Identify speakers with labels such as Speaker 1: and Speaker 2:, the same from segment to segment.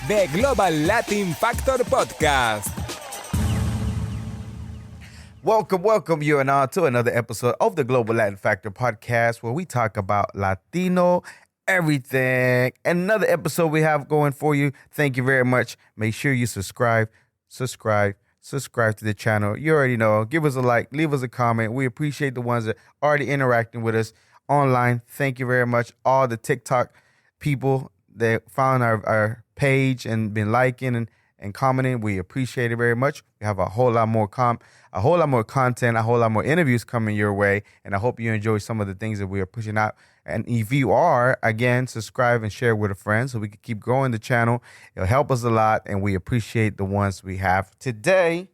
Speaker 1: The Global Latin Factor Podcast.
Speaker 2: Welcome you and all to another episode of the Global Latin Factor Podcast, where we talk about Latino everything. Another episode we have going for you. Thank you very much. Make sure you subscribe to the channel. You already know. Give us a like, leave us a comment. We appreciate the ones that are already interacting with us online. Thank you very much. All the TikTok people that found our page and been liking and commenting, we appreciate it very much. We have a whole lot more content, a whole lot more interviews coming your way, and I hope you enjoy some of the things that we are pushing out. And if you are, again, subscribe and share with a friend so we can keep growing the channel. It'll help us a lot, and we appreciate the ones we have. Today,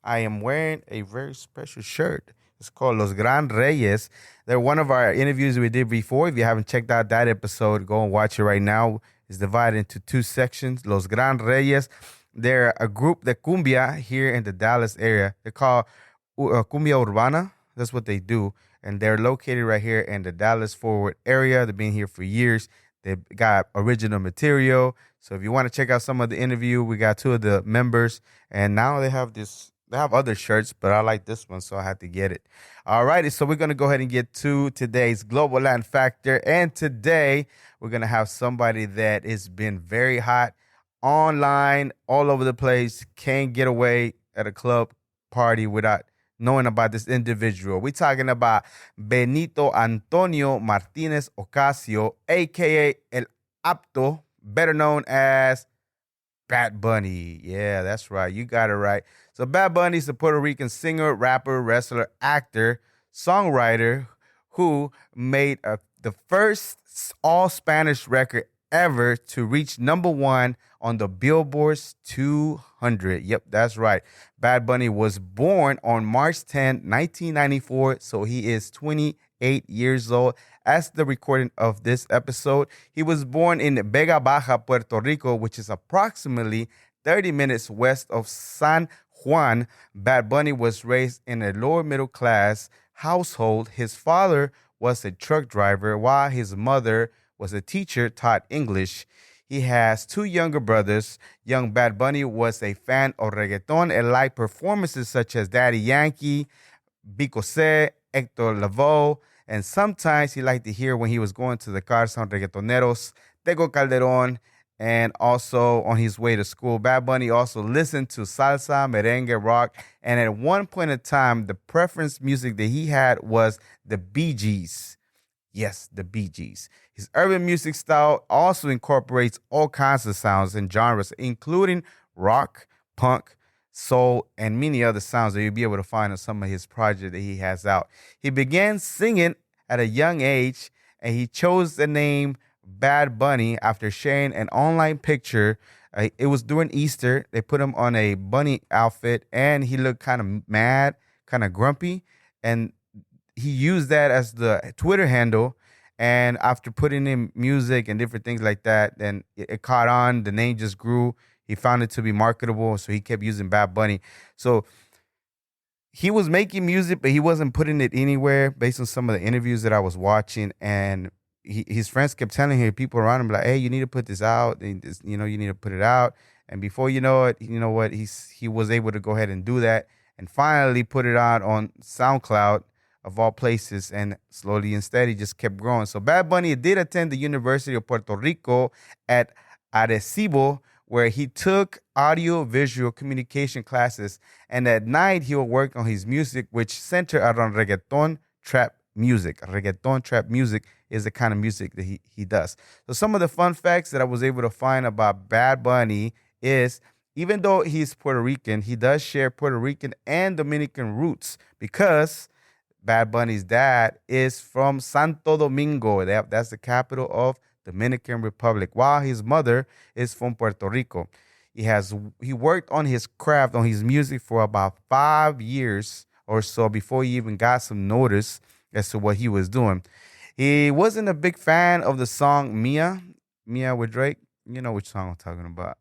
Speaker 2: I am wearing a very special shirt. It's called Los Gran Reyes. They're one of our interviews we did before. If you haven't checked out that episode, go and watch it right now. It's divided into two sections. Los Gran Reyes. They're a group de cumbia here in the Dallas area. They're called Cumbia Urbana. That's what they do. And they're located right here in the Dallas-Fort Worth area. They've been here for years. They've got original material. So if you want to check out some of the interview, we got two of the members. And now they have other shirts, but I like this one, so I had to get it. All righty, so we're going to go ahead and get to today's Global Latin Factor. And today, we're going to have somebody that has been very hot online, all over the place, can't get away at a club party without knowing about this individual. We're talking about Benito Antonio Martínez Ocasio, a.k.a. El Apto, better known as Bad Bunny. Yeah, that's right. You got it right. So Bad Bunny is a Puerto Rican singer, rapper, wrestler, actor, songwriter who made the first all-Spanish record ever to reach number one on the Billboard's 200. Yep, that's right. Bad Bunny was born on March 10, 1994, so he is 28 years old. As the recording of this episode, he was born in Vega Baja, Puerto Rico, which is approximately 30 minutes west of San Juan. Bad Bunny was raised in a lower middle class household. His father was a truck driver, while his mother was a teacher, taught English. He has two younger brothers. Young Bad Bunny was a fan of reggaeton and liked performances such as Daddy Yankee, Vico C, Hector Lavoe, and sometimes he liked to hear when he was going to the Carson Reggaetoneros, Tego Calderon, and also on his way to school. Bad Bunny also listened to salsa, merengue, rock, and at one point in time, the preference music that he had was the Bee Gees. Yes, the Bee Gees. His urban music style also incorporates all kinds of sounds and genres, including rock, punk, soul, and many other sounds that you'll be able to find on some of his projects that he has out. He began singing at a young age, and he chose the name Bad Bunny after sharing an online picture. It was during Easter. They put him on a bunny outfit, and he looked kind of mad, kind of grumpy, and he used that as the Twitter handle. And after putting in music and different things like that, then it caught on. The name just grew. He found it to be marketable, so he kept using Bad Bunny. So he was making music, but he wasn't putting it anywhere based on some of the interviews that I was watching. And his friends kept telling him, people around him, like, hey, you need to put this out. You need to put it out. And before you know it, you know what? He was able to go ahead and do that and finally put it out on SoundCloud, of all places, and slowly and steady just kept growing. So Bad Bunny did attend the University of Puerto Rico at Arecibo, where he took audio-visual communication classes, and at night he would work on his music, which centered around reggaeton trap music. Reggaeton trap music is the kind of music that he does. So some of the fun facts that I was able to find about Bad Bunny is, even though he's Puerto Rican, he does share Puerto Rican and Dominican roots, because Bad Bunny's dad is from Santo Domingo. That's the capital of Dominican Republic, while his mother is from Puerto Rico. He worked on his craft, on his music, for about 5 years or so before he even got some notice as to what he was doing. He wasn't a big fan of the song Mia with Drake. You know which song I'm talking about.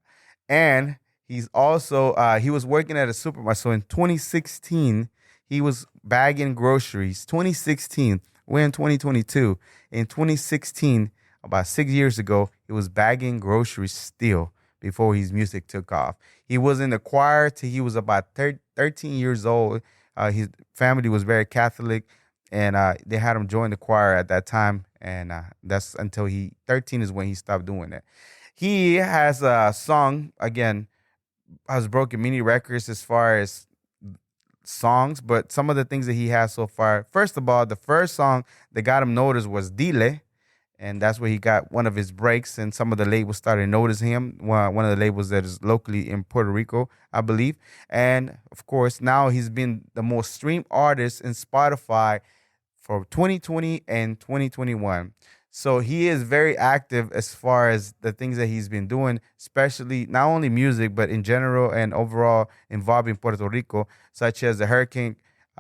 Speaker 2: And he's also, he was working at a supermarket. So in 2016, he was bagging groceries. 2016, we're in 2022. In 2016, about 6 years ago, he was bagging groceries still before his music took off. He was in the choir till he was about 13 years old. His family was very Catholic, and they had him join the choir at that time. And that's until 13 is when he stopped doing that. He has a song, again, has broken many records as far as songs, but some of the things that he has so far. First of all, the first song that got him noticed was Dile, and that's where he got one of his breaks, and some of the labels started noticing him. One of the labels that is locally in Puerto Rico, I believe. And of course, now he's been the most streamed artist in Spotify for 2020 and 2021. So he is very active as far as the things that he's been doing, especially not only music, but in general and overall involving Puerto Rico, such as the Hurricane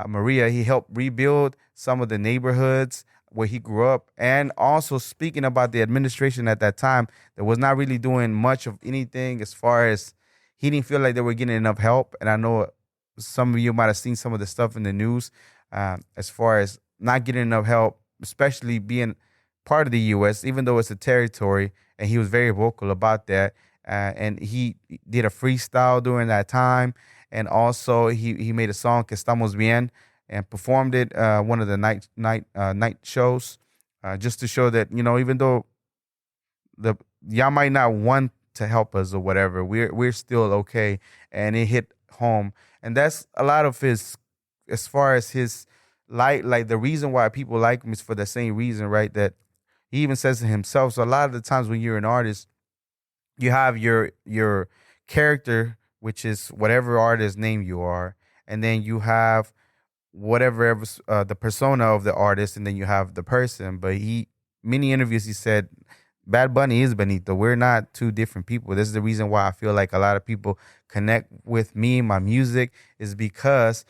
Speaker 2: Maria. He helped rebuild some of the neighborhoods where he grew up. And also speaking about the administration at that time, that was not really doing much of anything as far as he didn't feel like they were getting enough help. And I know some of you might have seen some of the stuff in the news as far as not getting enough help, especially being part of the U.S., even though it's a territory, and he was very vocal about that. And he did a freestyle during that time, and also he made a song "Que Estamos Bien" and performed it one of the night shows, just to show that even though y'all might not want to help us or whatever, we're still okay, and it hit home. And that's a lot of his, as far as his like the reason why people like him is for the same reason, right? That he even says to himself. So a lot of the times when you're an artist, you have your character, which is whatever artist name you are, and then you have whatever the persona of the artist, and then you have the person. But many interviews he said, Bad Bunny is Benito. We're not two different people. This is the reason why I feel like a lot of people connect with me, my music, is because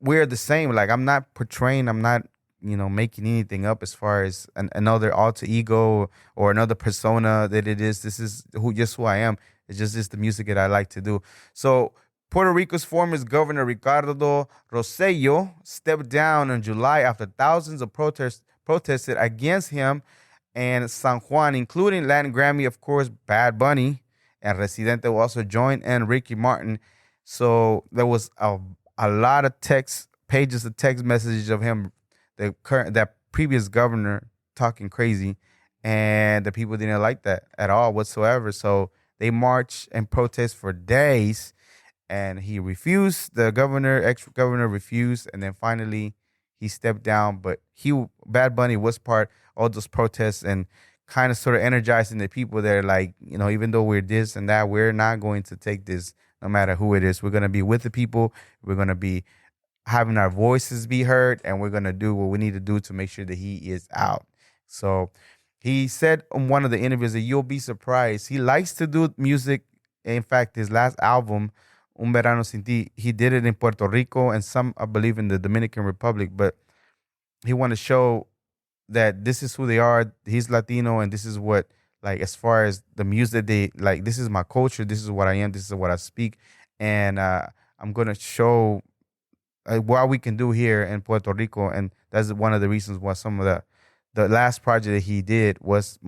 Speaker 2: we're the same. Like, I'm not portraying, I'm not making anything up as far as another alter ego or another persona that it is. This is who I am. It's just the music that I like to do. So Puerto Rico's former governor, Ricardo Rosselló, stepped down in July after thousands of protested against him and San Juan, including Latin Grammy, of course, Bad Bunny, and Residente will also join, and Ricky Martin. So there was a lot of pages of text messages of him, that previous governor, talking crazy, and the people didn't like that at all whatsoever. So they marched and protest for days, and he refused. The ex-governor refused, and then finally he stepped down. But Bad Bunny was part of those protests and kind of sort of energizing the people there, like, even though we're this and that, we're not going to take this no matter who it is. We're going to be with the people. We're going to be having our voices be heard, and we're going to do what we need to do to make sure that he is out. So he said on one of the interviews that you'll be surprised. He likes to do music. In fact, his last album, Un Verano Sin Ti, he did it in Puerto Rico and some, I believe, in the Dominican Republic. But he want to show that this is who they are. He's Latino, and this is what, like, as far as the music, they like, this is my culture. This is what I am. This is what I speak. And I'm going to show what we can do here in Puerto Rico. And that's one of the reasons why some of the last project that he did was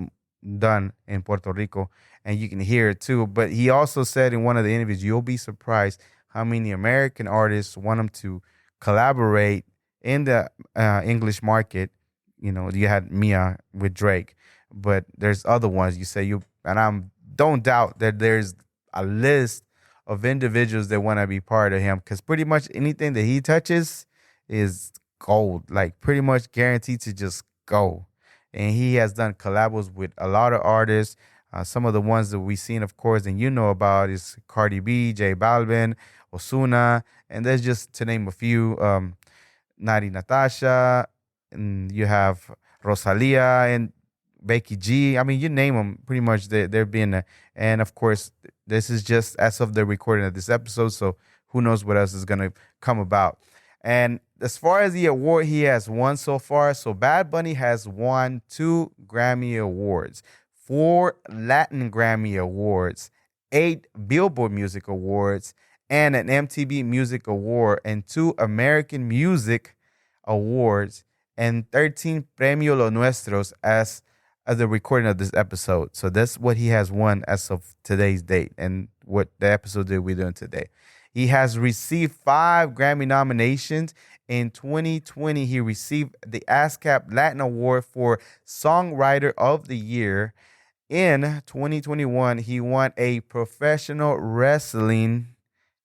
Speaker 2: done in Puerto Rico, and you can hear it too. But he also said in one of the interviews, you'll be surprised how many American artists want him to collaborate in the English market. You had Mia with Drake, but there's other ones. You say and I don't doubt that there's a list of individuals that want to be part of him, because pretty much anything that he touches is gold, like pretty much guaranteed to just go. And he has done collabs with a lot of artists. Some of the ones that we've seen, of course, and about is Cardi B, J Balvin, Ozuna, and there's just to name a few, Nari Natasha, and you have Rosalia and Becky G. I mean, you name them, pretty much they're being there. And of course, this is just as of the recording of this episode, so who knows what else is going to come about. And as far as the award he has won so far, so Bad Bunny has won 2 Grammy Awards, 4 Latin Grammy Awards, 8 Billboard Music Awards, and an MTV Music Award, and 2 American Music Awards, and 13 Premio Lo Nuestros as of the recording of this episode. So that's what he has won as of today's date and what the episode that we're doing today. He has received 5 Grammy nominations. In 2020, he received the ASCAP Latin Award for Songwriter of the Year. In 2021, he won a professional wrestling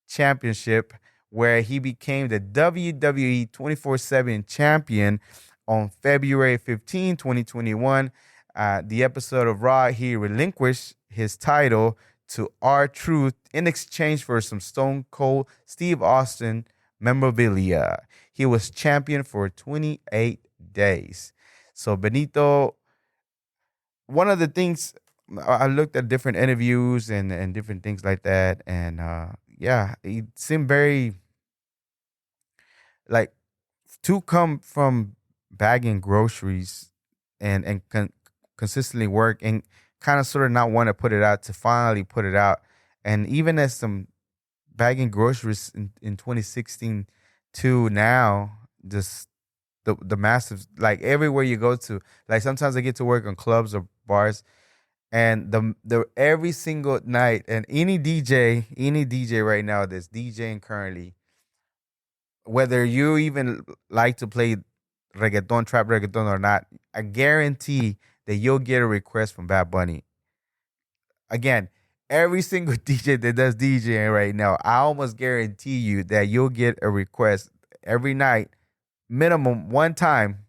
Speaker 2: championship where he became the WWE 24/7 champion on February 15, 2021. The episode of Raw, he relinquished his title to R-Truth in exchange for some Stone Cold Steve Austin memorabilia. He was champion for 28 days. So Benito, one of the things, I looked at different interviews and different things like that. And he seemed very, like, to come from bagging groceries and consistently work and kind of sort of not want to put it out to finally put it out. And even as some bagging groceries in 2016 to now, just the massive, like everywhere you go to, like sometimes I get to work on clubs or bars, and the every single night, and any DJ right now that's DJing currently, whether you even like to play reggaeton, trap reggaeton or not, I guarantee that you'll get a request from Bad Bunny. Again, every single DJ that does DJing right now, I almost guarantee you that you'll get a request every night, minimum one time,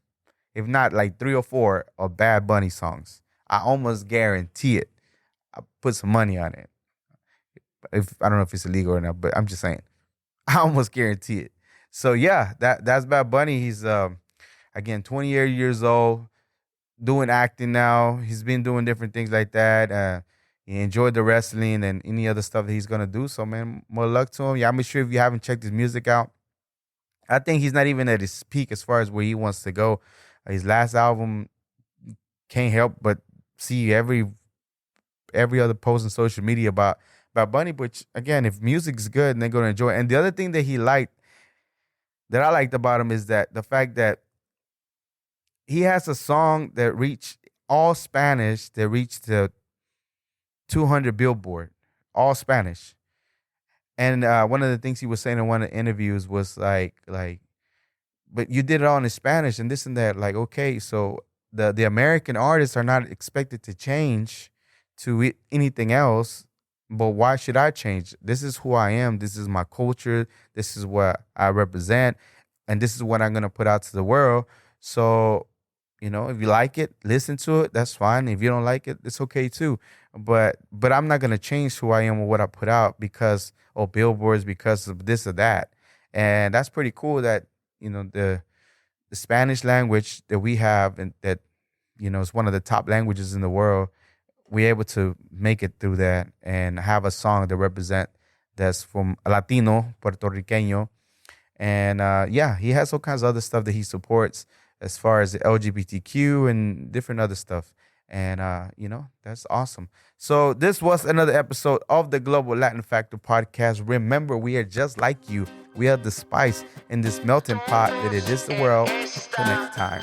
Speaker 2: if not like 3 or 4 of Bad Bunny songs. I almost guarantee it. I put some money on it. I don't know if it's illegal or not, but I'm just saying, I almost guarantee it. So yeah, that's Bad Bunny. He's again 28 years old, doing acting now. He's been doing different things like that. He enjoyed the wrestling and any other stuff that he's gonna do. So man, more luck to him. Yeah, I'm sure if you haven't checked his music out, I think he's not even at his peak as far as where he wants to go. His last album, can't help but see every other post on social media about Bunny. Which again, if music's good and they're gonna enjoy it. And the other thing that I liked about him is that the fact that he has a song that reached all Spanish, that reached the 200 Billboard, all Spanish. And one of the things he was saying in one of the interviews was like, but you did it all in Spanish and this and that. Like, okay, so the American artists are not expected to change to anything else, but why should I change? This is who I am. This is my culture. This is what I represent. And this is what I'm going to put out to the world. So, if you like it, listen to it. That's fine. If you don't like it, it's okay too. But I'm not going to change who I am or what I put out because of billboards, because of this or that. And that's pretty cool that, the Spanish language that we have and that, is one of the top languages in the world, we're able to make it through that and have a song that represent that's from Latino, Puerto Riqueño. And he has all kinds of other stuff that he supports as far as the LGBTQ and different other stuff. And, that's awesome. So this was another episode of the Global Latin Factor podcast. Remember, we are just like you. We are the spice in this melting pot that it is the world. Till next time.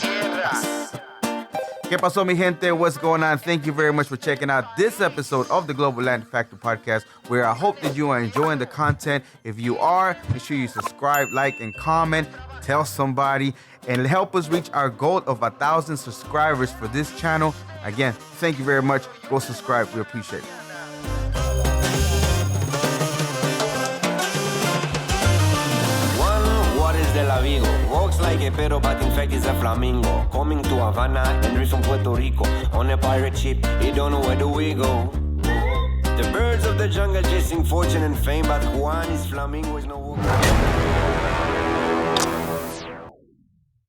Speaker 2: ¿Qué pasó, mi gente? What's going on? Thank you very much for checking out this episode of the Global Latin Factor podcast, where I hope that you are enjoying the content. If you are, make sure you subscribe, like, and comment. Tell somebody and help us reach our goal of 1,000 subscribers for this channel. Again, thank you very much. Go subscribe. We appreciate it.
Speaker 3: What is the la Vigo? Walks like a pero but in fact is a flamingo. Coming to Havana and reach from Puerto Rico. On a pirate ship, you don't know where do we go. The birds of the jungle chasing fortune and fame, but Juan is flamingo is no